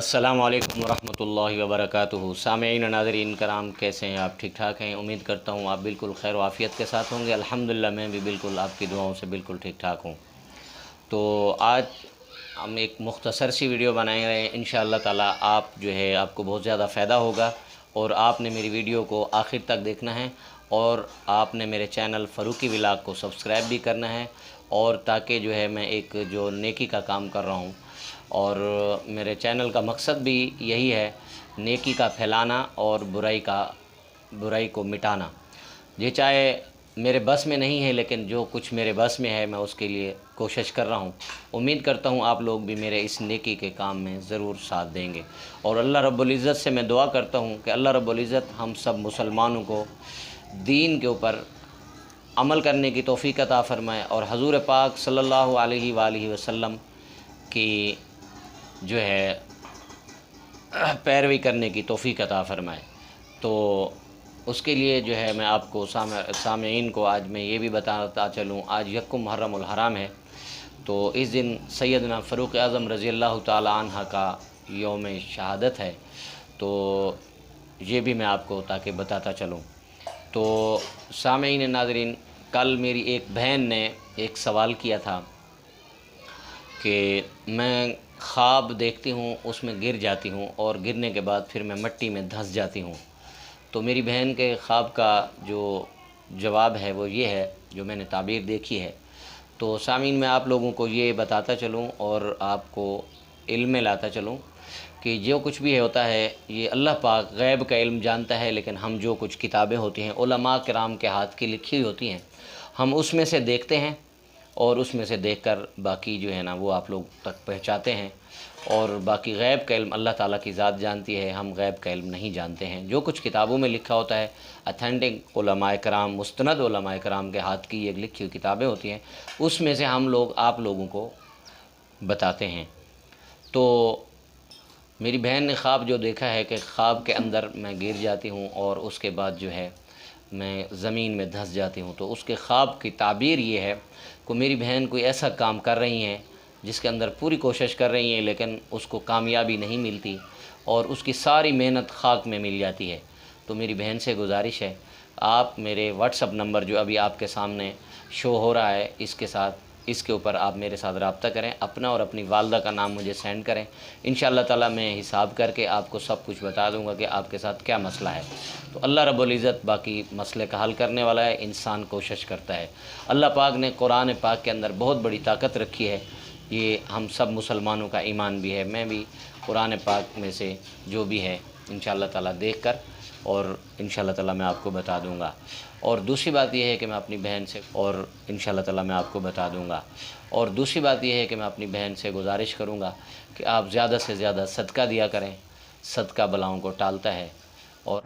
अस्सलामु अलैकुम वरहमतुल्लाहि वबरकातुहू। सामईन नाज़रीन कराम, कैसे हैं आप? ठीक ठाक हैं? उम्मीद करता हूँ आप बिल्कुल खैर व आफ़ियत के साथ होंगे। अल्हम्दुलिल्लाह मैं भी बिल्कुल आपकी दुआओं से बिल्कुल ठीक ठाक हूँ। तो आज हम एक मुख्तसर सी वीडियो बनाए रहे हैं। इंशाअल्लाह ताला आप जो है आपको बहुत ज़्यादा फ़ायदा होगा और आपने मेरी वीडियो को आखिर तक देखना है और आपने मेरे चैनल फ़ारूकी व्लॉग को सब्सक्राइब भी करना है, और ताकि जो है मैं एक जो नेकी का काम कर रहा हूँ और मेरे चैनल का मकसद भी यही है, नेकी का फैलाना और बुराई को मिटाना। ये चाहे मेरे बस में नहीं है, लेकिन जो कुछ मेरे बस में है मैं उसके लिए कोशिश कर रहा हूँ। उम्मीद करता हूँ आप लोग भी मेरे इस नेकी के काम में ज़रूर साथ देंगे। और अल्लाह रब्बुल इज़्ज़त से मैं दुआ करता हूँ कि अल्लाह रब्बुल इज़्ज़त हम सब मुसलमानों को दीन के ऊपर अमल करने की तौफ़ीक़ अता फ़रमाए और हज़ूर पाक सल्लल्लाहु अलैहि वसल्लम की जो है पैरवी करने की तौफ़ीक़ अता फ़रमाए। तो उसके लिए जो है मैं आपको सामईन को आज मैं ये भी बताता चलूँ, आज यक्कुम मुहर्रमुल हराम है। तो इस दिन सैयदना फ़ारूक आज़म रज़ी अल्लाह ताला अन्हा का यौम शहादत है। तो ये भी मैं आपको ताकि बताता चलूँ। तो सामईन नाज़रीन, कल मेरी एक बहन ने एक सवाल किया था कि मैं ख्वाब देखती हूँ, उसमें गिर जाती हूँ और गिरने के बाद फिर मैं मिट्टी में धंस जाती हूँ। तो मेरी बहन के ख्वाब का जो जवाब है वो ये है, जो मैंने ताबीर देखी है। तो सामीन मैं आप लोगों को ये बताता चलूँ और आपको इल्म में लाता चलूँ कि जो कुछ भी होता है ये अल्लाह पाक गैब का इल्म जानता है, लेकिन हम जो कुछ किताबें होती हैं उलमा किराम के हाथ की लिखी हुई होती हैं, हम उसमें से देखते हैं और उसमें से देखकर बाकी जो है ना वो आप लोग तक पहुँचाते हैं। और बाकी गैब का इल्म अल्लाह ताला की ज़ात जानती है, हम गैब का इल्म नहीं जानते हैं। जो कुछ किताबों में लिखा होता है, अथेंटिक उलमाए कराम, मुस्तनद उलमाए कराम के हाथ की ये लिखी हुई किताबें होती हैं, उसमें से हम लोग आप लोगों को बताते हैं। तो मेरी बहन ने ख्वाब जो देखा है कि ख्वाब के अंदर मैं गिर जाती हूँ और उसके बाद जो है मैं ज़मीन में धंस जाती हूँ। तो उसके ख्वाब की ताबीर ये है कि मेरी बहन कोई ऐसा काम कर रही हैं जिसके अंदर पूरी कोशिश कर रही हैं, लेकिन उसको कामयाबी नहीं मिलती और उसकी सारी मेहनत खाक में मिल जाती है। तो मेरी बहन से गुजारिश है, आप मेरे व्हाट्सअप नंबर जो अभी आपके सामने शो हो रहा है इसके ऊपर आप मेरे साथ रब्ता करें, अपना और अपनी वालदा का नाम मुझे सेंड करें। इंशाअल्लाह ताला मैं हिसाब करके आपको सब कुछ बता दूंगा कि आपके साथ क्या मसला है। तो अल्लाह रब्बुल इज़्ज़त बाकी मसले का हल करने वाला है, इंसान कोशिश करता है। अल्लाह पाक ने कुरान पाक के अंदर बहुत बड़ी ताकत रखी है, ये हम सब मुसलमानों का ईमान भी है। मैं भी कुरान पाक में से जो भी है इंशाअल्लाह ताला देख कर और इंशाअल्लाह ताला मैं आपको बता दूंगा। और दूसरी बात यह है कि मैं अपनी बहन से और इंशाअल्लाह ताला मैं आपको बता दूंगा। और दूसरी बात यह है कि मैं अपनी बहन से गुजारिश करूंगा कि आप ज़्यादा से ज़्यादा सदका दिया करें, सदका बलाओं को टालता है। और